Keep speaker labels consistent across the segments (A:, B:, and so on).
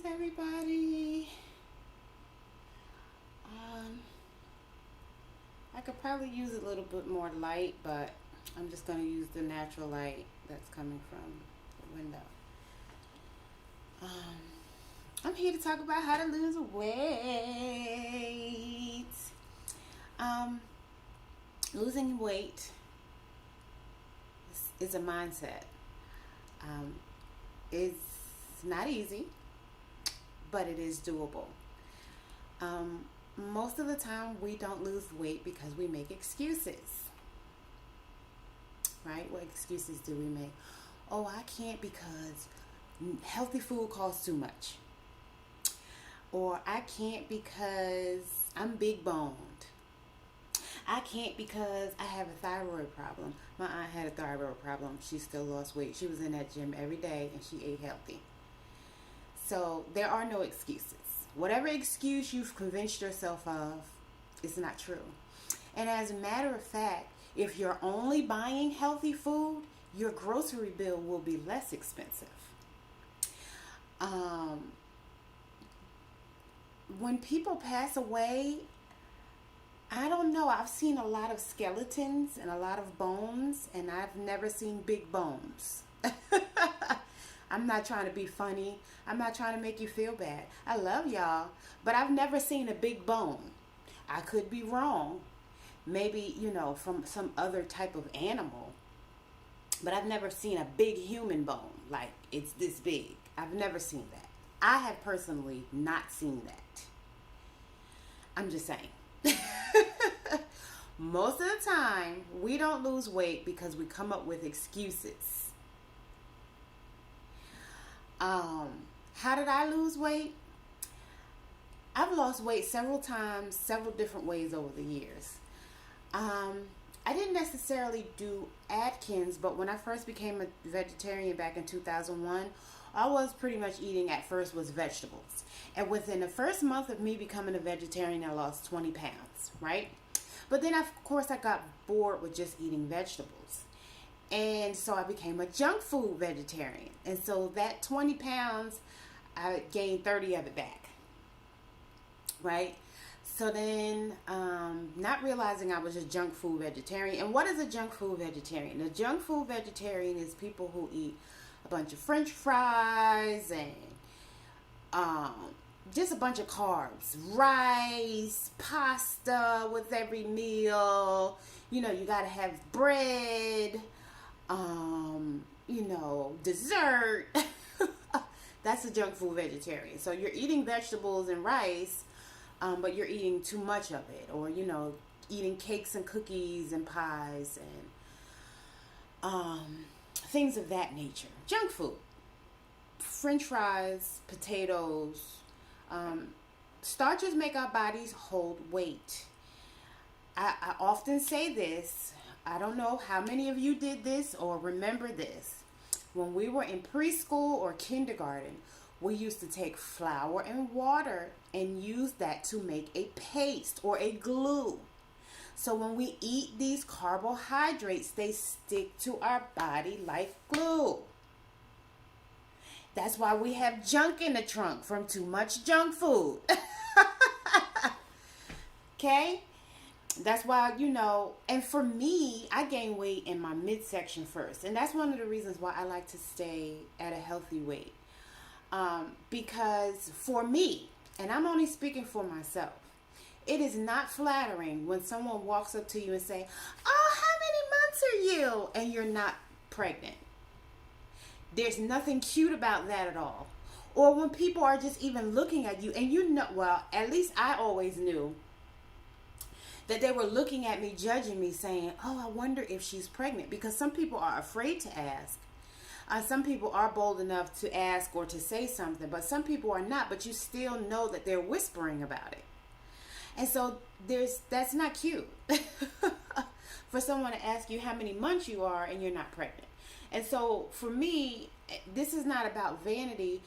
A: everybody. I could probably use a little bit more light, but I'm just going to use the natural light that's coming from the window. I'm here to talk about how to lose weight. Losing weight is a mindset. It's not easy, but it is doable. Most of the time we don't lose weight because we make excuses, right? What excuses do we make? Oh, I can't because healthy food costs too much. Or I can't because I'm big boned. I can't because I have a thyroid problem. My aunt had a thyroid problem. She still lost weight. She was in that gym every day and she ate healthy. So there are no excuses. Whatever excuse you've convinced yourself of is not true. And as a matter of fact, if you're only buying healthy food, your grocery bill will be less expensive. When people pass away, I don't know. I've seen a lot of skeletons and a lot of bones, and I've never seen big bones. I'm not trying to be funny. I'm not trying to make you feel bad. I love y'all, but I've never seen a big bone. I could be wrong. Maybe, from some other type of animal. But I've never seen a big human bone, like it's this big. I've never seen that. I have personally not seen that. I'm just saying. Most of the time, we don't lose weight because we come up with excuses. How did I lose weight? I've lost weight several times, several different ways over the years. I didn't necessarily do Atkins, but when I first became a vegetarian back in 2001, I was pretty much eating at first was vegetables. And within the first month of me becoming a vegetarian, I lost 20 pounds, right? But then, of course, I got bored with just eating vegetables. And so I became a junk food vegetarian. And so that 20 pounds, I gained 30 of it back, right? So then, not realizing I was a junk food vegetarian. And what is a junk food vegetarian? A junk food vegetarian is people who eat a bunch of French fries and just a bunch of carbs, rice, pasta with every meal. You got to have bread, dessert. That's a junk food vegetarian. So you're eating vegetables and rice, but you're eating too much of it. Or, eating cakes and cookies and pies and things of that nature. Junk food. French fries, potatoes. Starches make our bodies hold weight. I often say this. I don't know how many of you did this or remember this. When we were in preschool or kindergarten, we used to take flour and water and use that to make a paste or a glue. So when we eat these carbohydrates, they stick to our body like glue. That's why we have junk in the trunk from too much junk food. Okay? That's why, and for me, I gain weight in my midsection first. And that's one of the reasons why I like to stay at a healthy weight. Because for me, and I'm only speaking for myself, it is not flattering when someone walks up to you and say, "Oh, how many months are you?" and you're not pregnant. There's nothing cute about that at all. Or when people are just even looking at you and at least I always knew that they were looking at me, judging me, saying, "Oh, I wonder if she's pregnant," because some people are afraid to ask. Some people are bold enough to ask or to say something, but some people are not, but you still know that they're whispering about it. And so that's not cute for someone to ask you how many months you are and you're not pregnant. And so for me, this is not about vanity,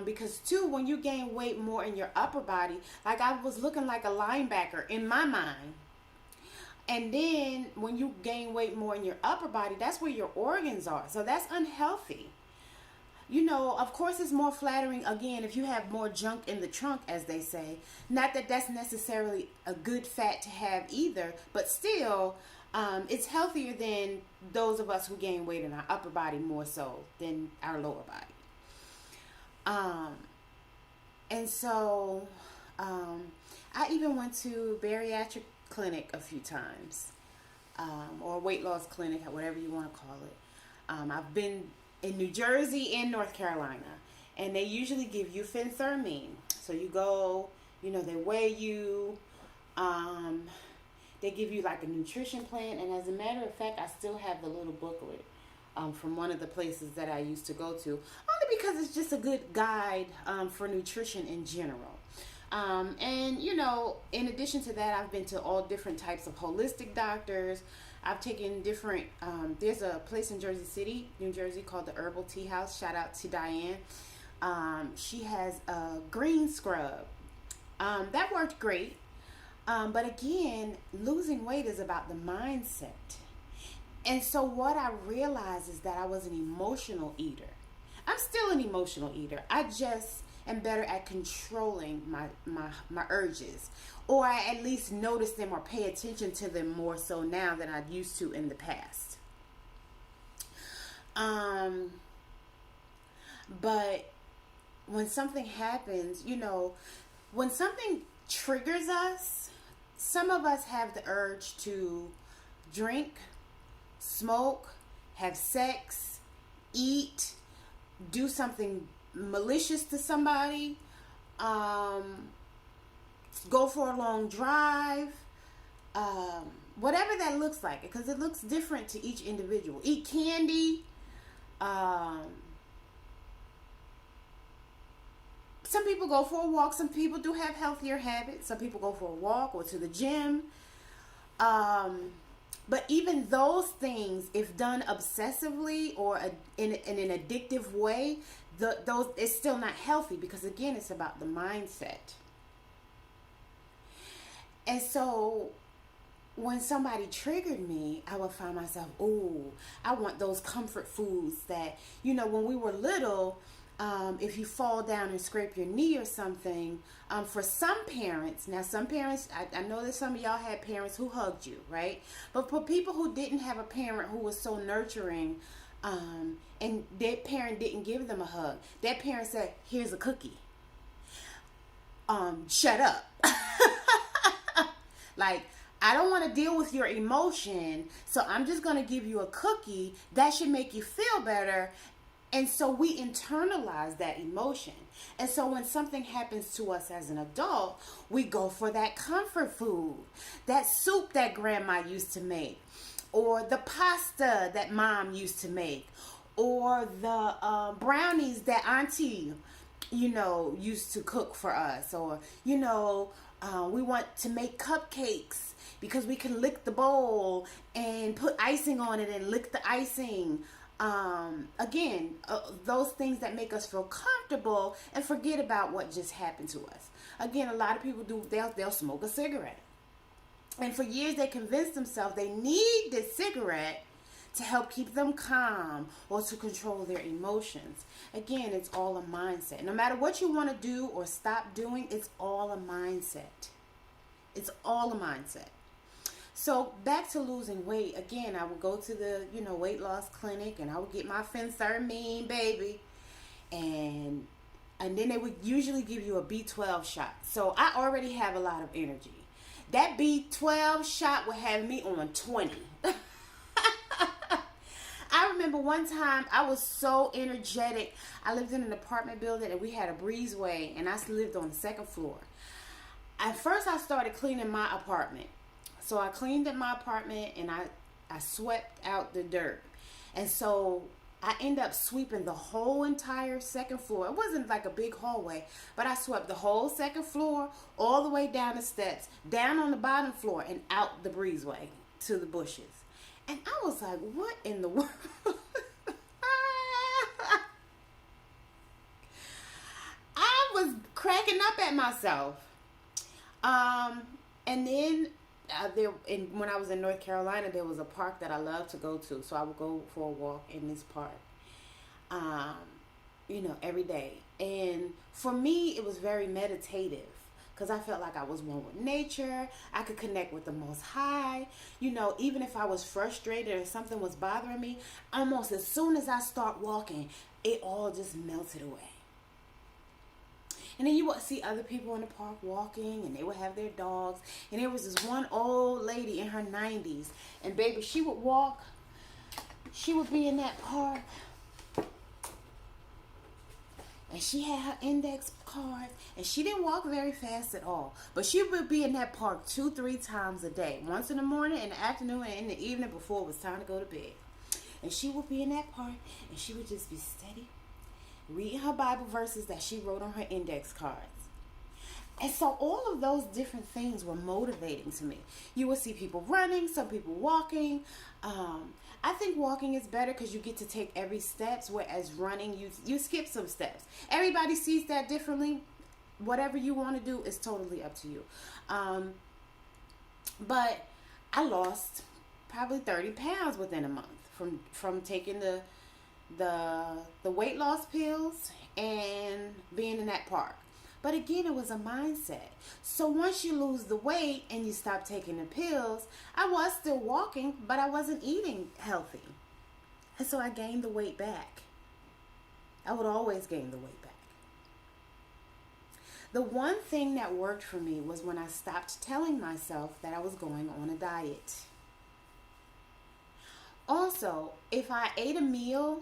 A: because too, when you gain weight more in your upper body, like I was looking like a linebacker in my mind. And then when you gain weight more in your upper body, that's where your organs are. So that's unhealthy. Of course, it's more flattering, again, if you have more junk in the trunk, as they say. Not that that's necessarily a good fat to have either, but still, it's healthier than those of us who gain weight in our upper body more so than our lower body. And so, I even went to bariatric clinic a few times, or weight loss clinic, whatever you want to call it. I've been in New Jersey and North Carolina, and they usually give you phentermine. So you go, they weigh you, they give you like a nutrition plan, and as a matter of fact, I still have the little booklet from one of the places that I used to go to, only because it's just a good guide for nutrition in general. And in addition to that, I've been to all different types of holistic doctors. I've taken different, there's a place in Jersey City, New Jersey, called the Herbal Tea House. Shout out to Diane. She has a green scrub. That worked great. But again, losing weight is about the mindset. And so what I realized is that I was an emotional eater. I'm still an emotional eater. I just am better at controlling my urges, or I at least notice them or pay attention to them more so now than I used to in the past. But when something happens, when something triggers us, some of us have the urge to drink, smoke, have sex, eat, do something malicious to somebody, go for a long drive, whatever that looks like, because it looks different to each individual. Eat candy. Some people go for a walk. Some people do have healthier habits. Some people go for a walk or to the gym. But even those things, if done obsessively or in an addictive way, those it's still not healthy, because again, it's about the mindset. And so when somebody triggered me, I would find myself, I want those comfort foods that, when we were little, if you fall down and scrape your knee or something, for some parents, I know that some of y'all had parents who hugged you, right? But for people who didn't have a parent who was so nurturing, and their parent didn't give them a hug, that parent said, here's a cookie. Shut up. Like, I don't want to deal with your emotion, so I'm just going to give you a cookie. That should make you feel better. And so we internalize that emotion. And so when something happens to us as an adult, we go for that comfort food, that soup that grandma used to make, or the pasta that mom used to make, or the brownies that auntie, used to cook for us, or, we want to make cupcakes because we can lick the bowl and put icing on it and lick the icing. Those things that make us feel comfortable and forget about what just happened to us. Again, a lot of people they'll smoke a cigarette. And for years they convinced themselves they need this cigarette to help keep them calm or to control their emotions. Again, it's all a mindset. No matter what you want to do or stop doing, it's all a mindset. It's all a mindset. So back to losing weight. Again, I would go to the, weight loss clinic, and I would get my phentermine, baby. And then they would usually give you a B12 shot. So I already have a lot of energy. That B12 shot would have me on 20. I remember one time I was so energetic. I lived in an apartment building, and we had a breezeway, and I lived on the second floor. At first, I started cleaning my apartment. So I cleaned up my apartment, and I swept out the dirt. And so I ended up sweeping the whole entire second floor. It wasn't like a big hallway, but I swept the whole second floor all the way down the steps, down on the bottom floor, and out the breezeway to the bushes. And I was like, what in the world? I was cracking up at myself. And then when I was in North Carolina, there was a park that I loved to go to. So I would go for a walk in this park. every day. And for me, it was very meditative because I felt like I was one with nature. I could connect with the Most High. Even if I was frustrated or something was bothering me, almost as soon as I start walking, it all just melted away. And then you would see other people in the park walking, and they would have their dogs. And there was this one old lady in her 90s. And baby, she would walk. She would be in that park. And she had her index cards. And she didn't walk very fast at all. But she would be in that park 2-3 times a day. Once in the morning, in the afternoon, and in the evening before it was time to go to bed. And she would be in that park. And she would just be steady, reading her Bible verses that she wrote on her index cards. And so all of those different things were motivating to me. You will see people running, some people walking. I think walking is better because you get to take every steps, whereas running, you skip some steps. Everybody sees that differently. Whatever you want to do is totally up to you. But I lost probably 30 pounds within a month from taking the weight loss pills and being in that park. But again, it was a mindset. So once you lose the weight and you stop taking the pills, I was still walking, but I wasn't eating healthy. And so I gained the weight back. I would always gain the weight back. The one thing that worked for me was when I stopped telling myself that I was going on a diet. Also, if I ate a meal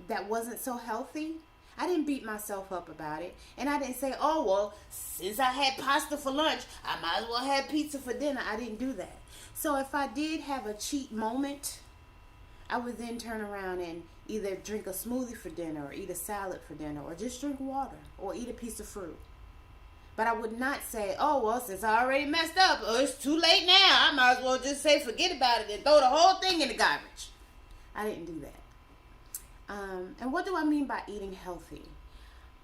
A: that wasn't so healthy, I didn't beat myself up about it. And I didn't say, oh, well, since I had pasta for lunch, I might as well have pizza for dinner. I didn't do that. So if I did have a cheat moment, I would then turn around and either drink a smoothie for dinner or eat a salad for dinner or just drink water or eat a piece of fruit. But I would not say, oh, well, since I already messed up, it's too late now. I might as well just say forget about it and throw the whole thing in the garbage. I didn't do that. And what do I mean by eating healthy?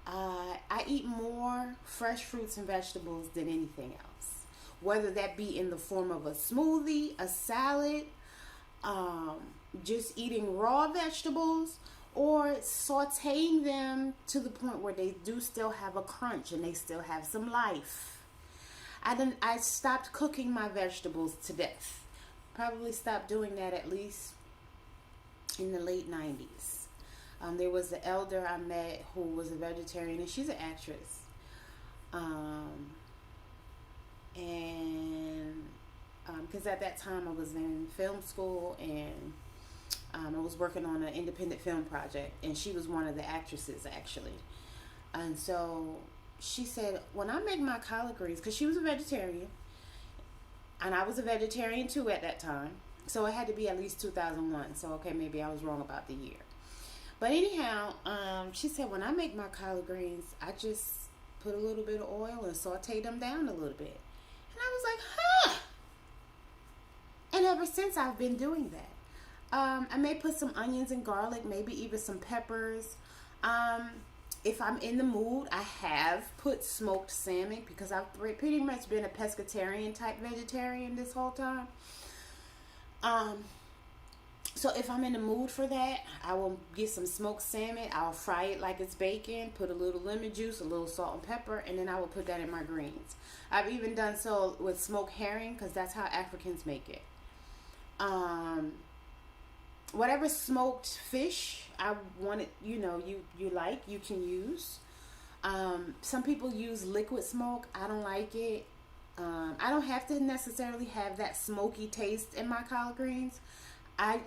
A: I eat more fresh fruits and vegetables than anything else. Whether that be in the form of a smoothie, a salad, just eating raw vegetables, or sauteing them to the point where they do still have a crunch and they still have some life. I stopped cooking my vegetables to death. Probably stopped doing that at least in the late 90s. There was an elder I met who was a vegetarian, and she's an actress. Because at that time I was in film school, and I was working on an independent film project, and she was one of the actresses, actually. And so she said, when I make my collard greens, because she was a vegetarian, and I was a vegetarian too at that time, so it had to be at least 2001. So, okay, maybe I was wrong about the year. But anyhow, she said, when I make my collard greens, I just put a little bit of oil and saute them down a little bit. And I was like, huh. And ever since, I've been doing that. I may put some onions and garlic, maybe even some peppers. If I'm in the mood, I have put smoked salmon because I've pretty much been a pescatarian type vegetarian this whole time. So if I'm in the mood for that, I will get some smoked salmon. I'll fry it like it's bacon, put a little lemon juice, a little salt and pepper, and then I will put that in my greens. I've even done so with smoked herring because that's how Africans make it. Whatever smoked fish I want it, you like, you can use. Some people use liquid smoke. I don't like it. I don't have to necessarily have that smoky taste in my collard greens. I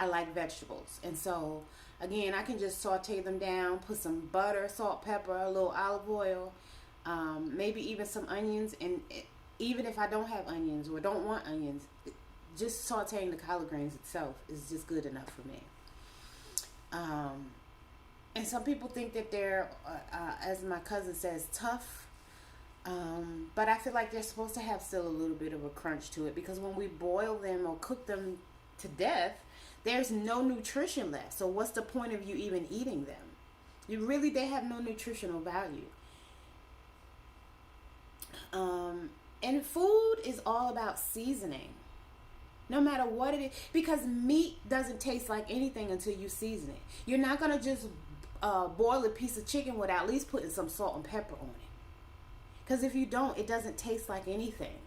A: like vegetables, and so again, I can just saute them down, put some butter, salt, pepper, a little olive oil, maybe even some onions, and even if I don't have onions or don't want onions, just sauteing the collard greens itself is just good enough for me. And some people think that they're, as my cousin says, tough. But I feel like they're supposed to have still a little bit of a crunch to it, because when we boil them or cook them to death, there's no nutrition left. So what's the point of you even eating them? They have no nutritional value. And food is all about seasoning. No matter what it is. Because meat doesn't taste like anything until you season it. You're not going to just boil a piece of chicken without at least putting some salt and pepper on it. Because if you don't, it doesn't taste like anything.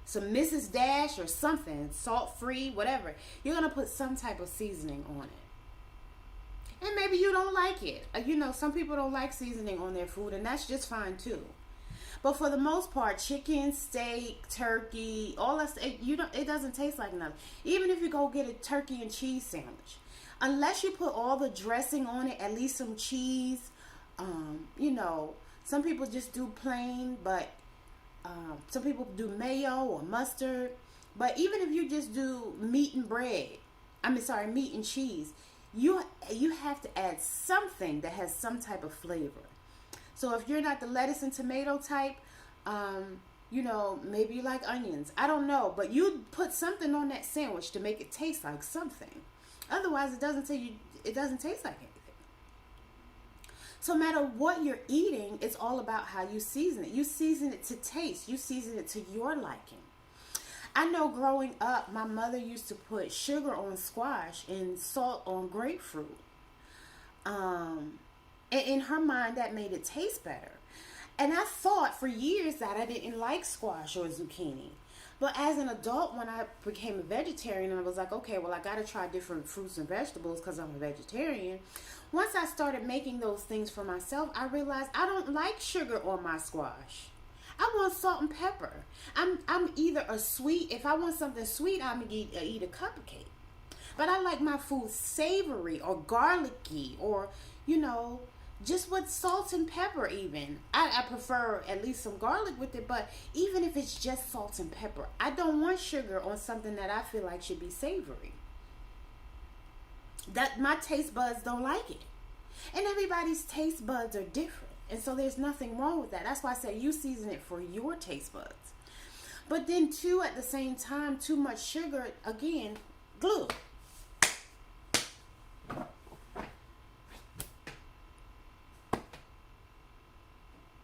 A: Some Mrs. Dash or something, salt-free, whatever. You're going to put some type of seasoning on it. And maybe you don't like it. You know, some people don't like seasoning on their food, and that's just fine too. But for the most part, chicken, steak, turkey, all that, it doesn't taste like nothing. Even if you go get a turkey and cheese sandwich, unless you put all the dressing on it, at least some cheese, you know, some people just do plain, but some people do mayo or mustard. But even if you just do meat and meat and cheese, you have to add something that has some type of flavor. So if you're not the lettuce and tomato type, you know, maybe you like onions. I don't know, but you put something on that sandwich to make it taste like something. Otherwise, it doesn't taste like anything. So no matter what you're eating, it's all about how you season it. You season it to taste. You season it to your liking. I know growing up, my mother used to put sugar on squash and salt on grapefruit. And in her mind, that made it taste better. And I thought for years that I didn't like squash or zucchini. But as an adult, when I became a vegetarian, I was like, okay, well, I got to try different fruits and vegetables because I'm a vegetarian. Once I started making those things for myself, I realized I don't like sugar on my squash. I want salt and pepper. I'm either a sweet, if I want something sweet, I'm going to eat a cupcake. But I like my food savory or garlicky or, you know, just with salt and pepper even. I prefer at least some garlic with it, but even if it's just salt and pepper, I don't want sugar on something that I feel like should be savory. That my taste buds don't like it. And everybody's taste buds are different. And so there's nothing wrong with that. That's why I say you season it for your taste buds. But then too, at the same time, too much sugar, again, glue.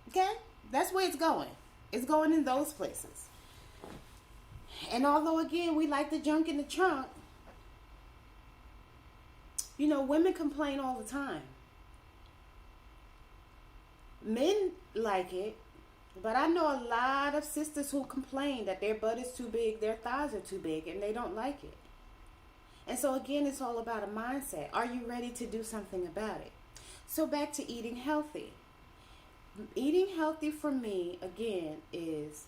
A: Okay? That's where it's going. It's going in those places. And although, again, we like the junk in the trunk, you know, women complain all the time. Men like it, but I know a lot of sisters who complain that their butt is too big, their thighs are too big, and they don't like it. And so, again, it's all about a mindset. Are you ready to do something about it? So back to eating healthy. Eating healthy for me, again, is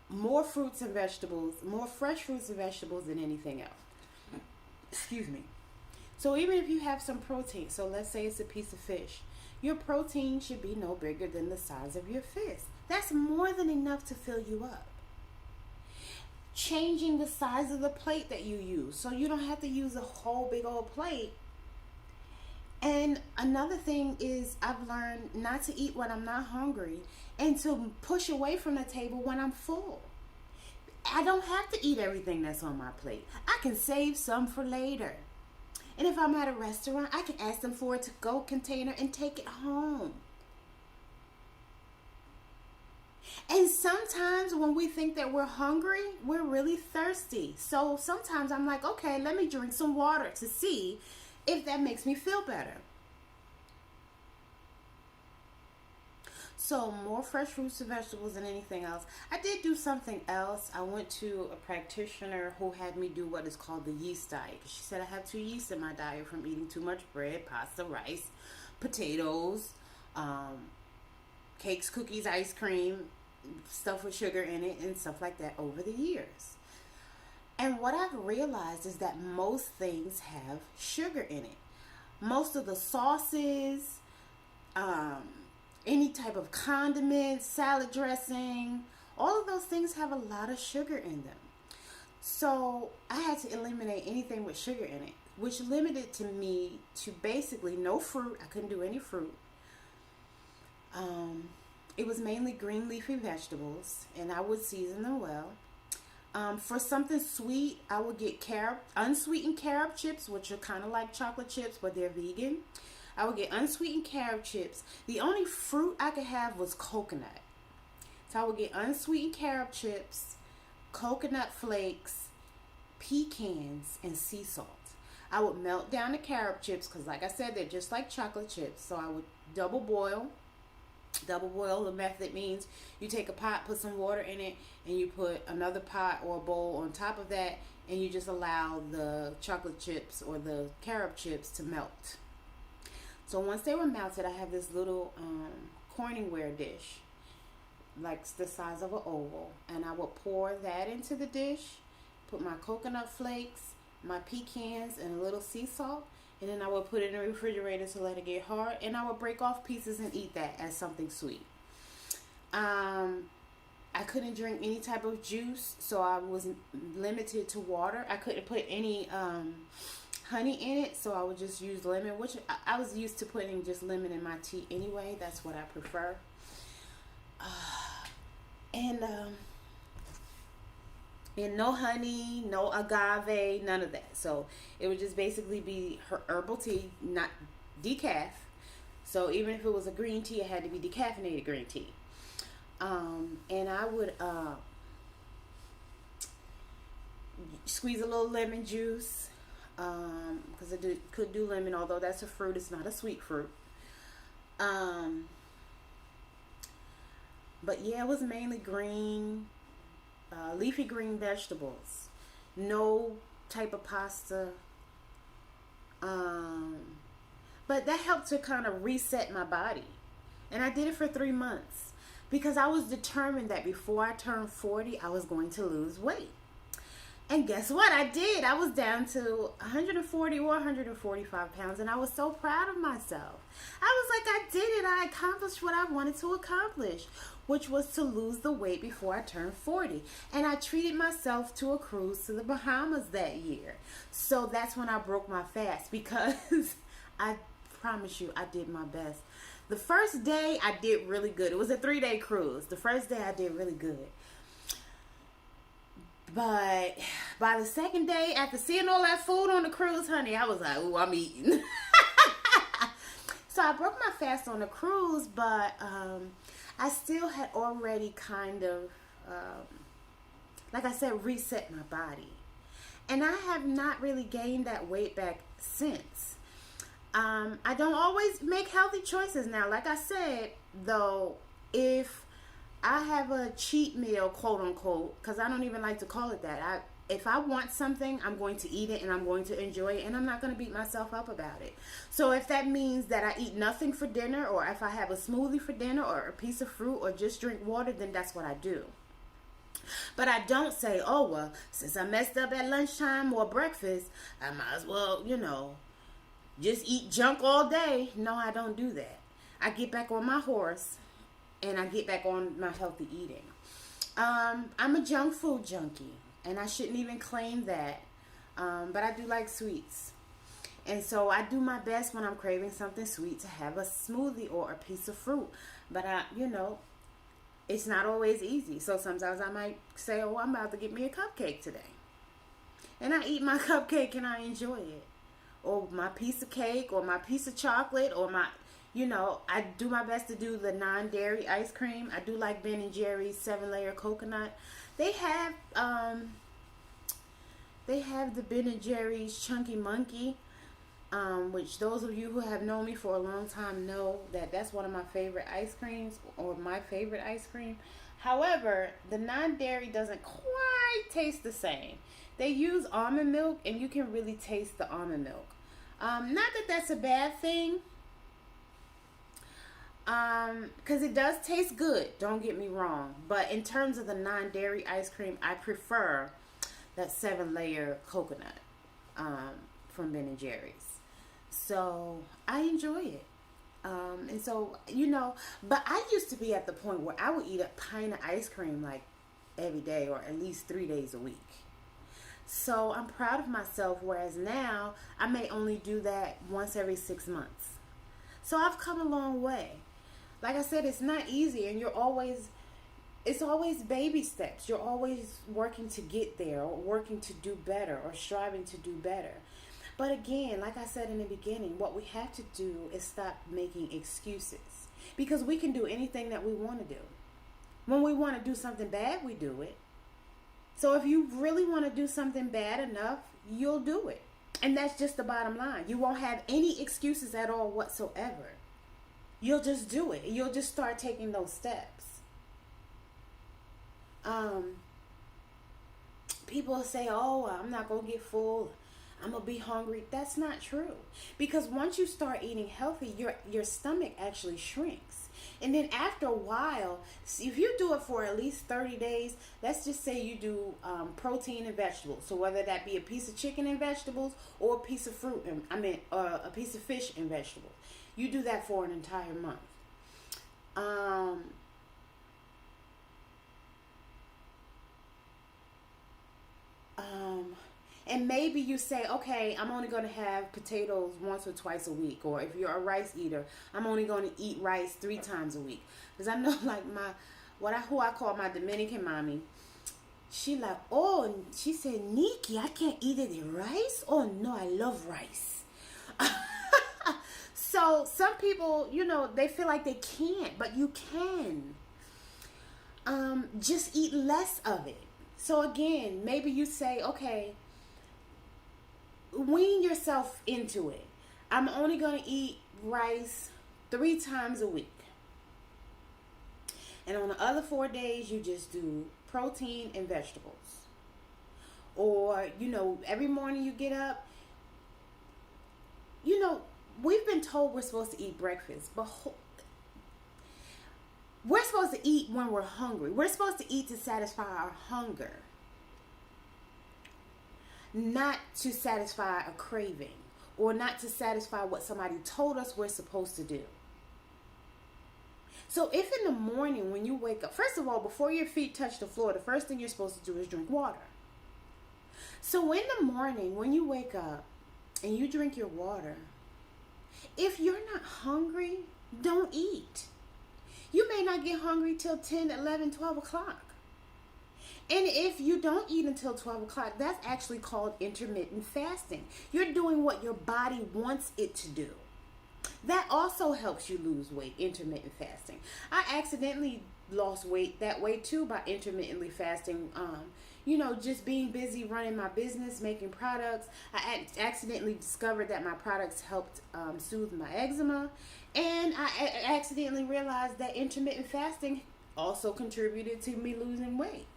A: more fruits and vegetables, more fresh fruits and vegetables than anything else. Excuse me. So even if you have some protein, so let's say it's a piece of fish, your protein should be no bigger than the size of your fist. That's more than enough to fill you up. Changing the size of the plate that you use, so you don't have to use a whole big old plate. And another thing is I've learned not to eat when I'm not hungry and to push away from the table when I'm full. I don't have to eat everything that's on my plate. I can save some for later. And if I'm at a restaurant, I can ask them for a to-go container and take it home. And sometimes when we think that we're hungry, we're really thirsty. So sometimes I'm like, okay, let me drink some water to see if that makes me feel better. So more fresh fruits and vegetables than anything else. I did do something else. I went to a practitioner who had me do what is called the Yeast Diet. She said I have 2 yeasts in my diet from eating too much bread, pasta, rice, potatoes, cakes, cookies, ice cream, stuff with sugar in it, and stuff like that over the years. And what I've realized is that most things have sugar in it. Most of the sauces, any type of condiments, salad dressing, all of those things have a lot of sugar in them. So I had to eliminate anything with sugar in it, which limited to me to basically no fruit. I couldn't do any fruit. It was mainly green leafy vegetables, and I would season them well. For something sweet, I would get unsweetened carob chips, which are kind of like chocolate chips, but they're vegan. I would get unsweetened carob chips. The only fruit I could have was coconut. So I would get unsweetened carob chips, coconut flakes, pecans, and sea salt. I would melt down the carob chips because, like I said, they're just like chocolate chips. So I would double boil. Double boil, the method means you take a pot, put some water in it, and you put another pot or a bowl on top of that, and you just allow the chocolate chips or the carob chips to melt. So once they were melted, I have this little Corningware dish, like the size of an oval, and I will pour that into the dish, put my coconut flakes, my pecans, and a little sea salt, and then I will put it in the refrigerator to let it get hard, and I will break off pieces and eat that as something sweet. I couldn't drink any type of juice, so I was limited to water. I couldn't put any honey in it, so I would just use lemon, which I was used to putting just lemon in my tea anyway. That's what I prefer. And no honey, no agave, none of that. So it would just basically be her herbal tea, not decaf. So even if it was a green tea, it had to be decaffeinated green tea. And I would squeeze a little lemon juice, because I could do lemon, although that's a fruit. It's not a sweet fruit. But yeah, it was mainly green, leafy green vegetables. No type of pasta. But that helped to kind of reset my body. And I did it for 3 months. Because I was determined that before I turned 40, I was going to lose weight. And guess what? I did. I was down to 140 or 145 pounds, and I was so proud of myself. I was like, I did it. I accomplished what I wanted to accomplish, which was to lose the weight before I turned 40. And I treated myself to a cruise to the Bahamas that year. So that's when I broke my fast, because I promise you, I did my best. The first day, I did really good. It was a 3-day cruise. The first day, I did really good. But by the second day, after seeing all that food on the cruise, honey, I was like, ooh, I'm eating. So I broke my fast on the cruise, but I still had already kind of, like I said, reset my body. And I have not really gained that weight back since. I don't always make healthy choices now. Like I said, though, if I have a cheat meal, quote unquote, because I don't even like to call it that. If I want something, I'm going to eat it and I'm going to enjoy it, and I'm not going to beat myself up about it. So if that means that I eat nothing for dinner, or if I have a smoothie for dinner, or a piece of fruit, or just drink water, then that's what I do. But I don't say, oh, well, since I messed up at lunchtime or breakfast, I might as well, just eat junk all day. No, I don't do that. I get back on my horse and I get back on my healthy eating. I'm a junk food junkie, and I shouldn't even claim that. But I do like sweets. And so I do my best when I'm craving something sweet to have a smoothie or a piece of fruit. But it's not always easy. So sometimes I might say, oh, I'm about to get me a cupcake today. And I eat my cupcake and I enjoy it. Or my piece of cake, or my piece of chocolate, or my, I do my best to do the non-dairy ice cream. I do like Ben & Jerry's 7-layer coconut. They have the Ben & Jerry's Chunky Monkey, which those of you who have known me for a long time know that that's one of my favorite ice creams, or my favorite ice cream. However, the non-dairy doesn't quite taste the same. They use almond milk, and you can really taste the almond milk. Not that that's a bad thing, because it does taste good, don't get me wrong. But in terms of the non-dairy ice cream, I prefer that 7-layer coconut from Ben & Jerry's. So I enjoy it. And so, but I used to be at the point where I would eat a pint of ice cream like every day, or at least 3 days a week. So I'm proud of myself, whereas now I may only do that once every 6 months. So I've come a long way. Like I said, it's not easy, and it's always baby steps. You're always working to get there, or working to do better, or striving to do better. But again, like I said in the beginning, what we have to do is stop making excuses, because we can do anything that we want to do. When we want to do something bad, we do it. So if you really want to do something bad enough, you'll do it. And that's just the bottom line. You won't have any excuses at all whatsoever. You'll just do it. You'll just start taking those steps. People say, oh, I'm not going to get full. I'm going to be hungry. That's not true. Because once you start eating healthy, your stomach actually shrinks. And then after a while, if you do it for at least 30 days, let's just say you do protein and vegetables. So whether that be a piece of chicken and vegetables or a piece of fruit, a piece of fish and vegetables. You do that for an entire month. And maybe you say, okay, I'm only going to have potatoes once or twice a week. Or if you're a rice eater, I'm only going to eat rice 3 times a week. Because I know, like, who I call my Dominican mommy, she like, oh, and she said, Nikki, I can't eat it in rice? Oh, no, I love rice. So some people, they feel like they can't, but you can. Just eat less of it. So again, maybe you say, okay, wean yourself into it. I'm only going to eat rice 3 times a week. And on the other 4 days, you just do protein and vegetables. Or, every morning you get up, we've been told we're supposed to eat breakfast, but we're supposed to eat when we're hungry. We're supposed to eat to satisfy our hunger, not to satisfy a craving or not to satisfy what somebody told us we're supposed to do. So if in the morning when you wake up, first of all, before your feet touch the floor, the first thing you're supposed to do is drink water. So in the morning when you wake up and you drink your water, if you're not hungry, don't eat. You may not get hungry till 10, 11, 12 o'clock. And if you don't eat until 12 o'clock, that's actually called intermittent fasting. You're doing what your body wants it to do. That also helps you lose weight, intermittent fasting. I accidentally lost weight that way too by intermittently fasting. Just being busy running my business, making products. I accidentally discovered that my products helped soothe my eczema. And I accidentally realized that intermittent fasting also contributed to me losing weight.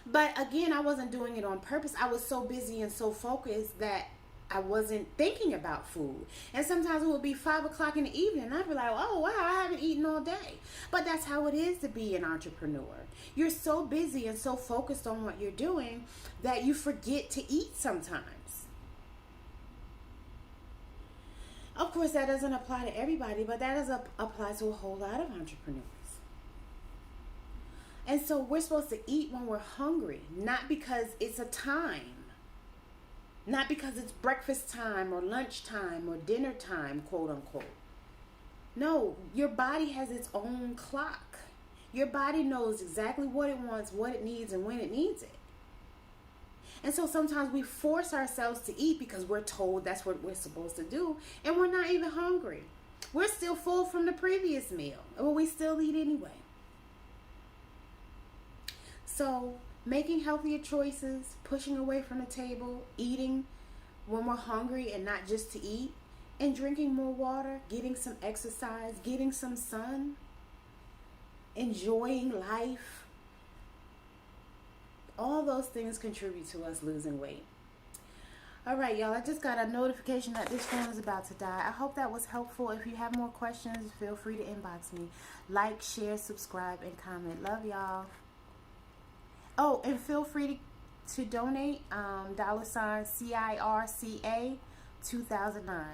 A: But again, I wasn't doing it on purpose. I was so busy and so focused that I wasn't thinking about food. And sometimes it would be 5 o'clock in the evening and I'd be like, oh wow, I haven't eaten all day. But that's how it is to be an entrepreneur. You're so busy and so focused on what you're doing that you forget to eat sometimes. Of course, that doesn't apply to everybody, but that does apply to a whole lot of entrepreneurs. And so we're supposed to eat when we're hungry, not because it's a time. Not because it's breakfast time or lunch time or dinner time, quote unquote. No, your body has its own clock. Your body knows exactly what it wants, what it needs, and when it needs it. And so sometimes we force ourselves to eat because we're told that's what we're supposed to do, and we're not even hungry. We're still full from the previous meal, but we still eat anyway. So making healthier choices, pushing away from the table, eating when we're hungry and not just to eat, and drinking more water, getting some exercise, getting some sun, enjoying life. All those things contribute to us losing weight. All right, y'all, I just got a notification that this phone is about to die. I hope that was helpful. If you have more questions, feel free to inbox me. Like, share, subscribe, and comment. Love y'all. Oh, and feel free to donate, $CIRCA 2009.